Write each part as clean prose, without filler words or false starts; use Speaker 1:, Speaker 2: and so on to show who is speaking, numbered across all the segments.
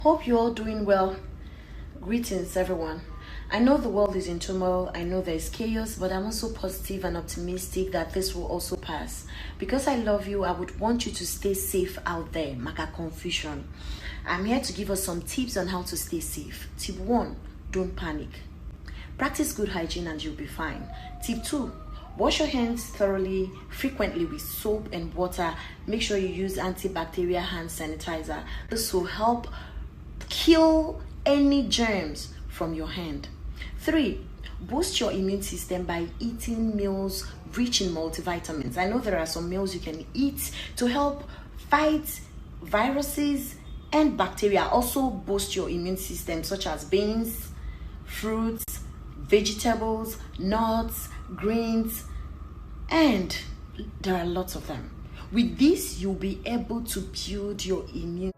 Speaker 1: Hope you're all doing well. Greetings, everyone. I know the world is in turmoil, I know there's chaos, but I'm also positive and optimistic that this will also pass. Because I love you, I would want you to stay safe out there, maka confusion. I'm here to give us some tips on how to stay safe. Tip 1, don't panic. Practice good hygiene and you'll be fine. Tip 2, wash your hands thoroughly, frequently with soap and water. Make sure you use antibacterial hand sanitizer. This will help kill any germs from your hand. 3, boost your immune system by eating meals rich in multivitamins. I know there are some meals you can eat to help fight viruses and bacteria. Also boost your immune system, such as beans, fruits, vegetables, nuts, greens, and there are lots of them. With this, you'll be able to build your immune.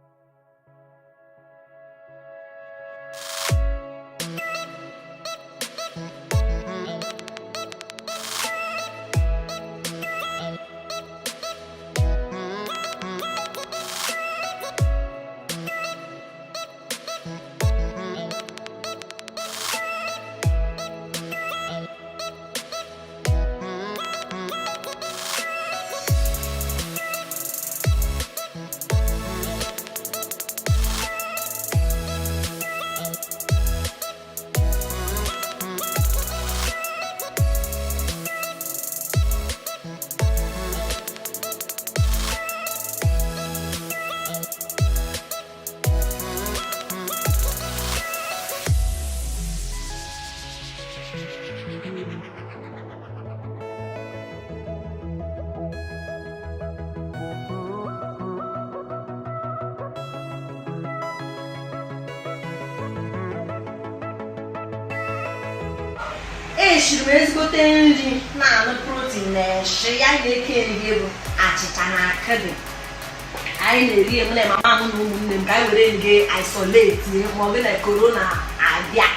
Speaker 2: She was good energy, now protein, she I make it achitana cutting. I need my mamma who I will isolate more than a corona idea.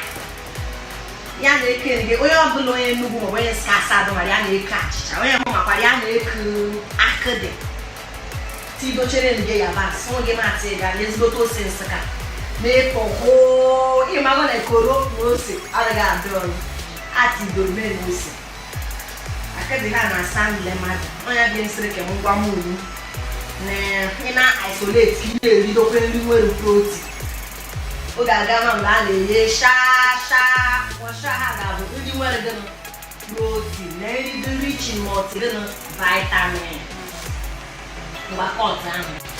Speaker 2: Yanni can get all below and move away as Cassado, Mariani catch. I am Mariani academic. Tibo Chen and Gay Abbas, so you might say that let's go to Sensaca. Make for whole, you might want a coro, music, other guy. Ati do menusi. Akadi na stand lemad. Oya bi nsire ke ngwa mu. Ne ina isolate ki e ri do pe ri weru proti. O ga ma la le ye sha wa sha ha ga do di weru de proti. Ne ri do rich in multi vitamin. Ngwa ko tan.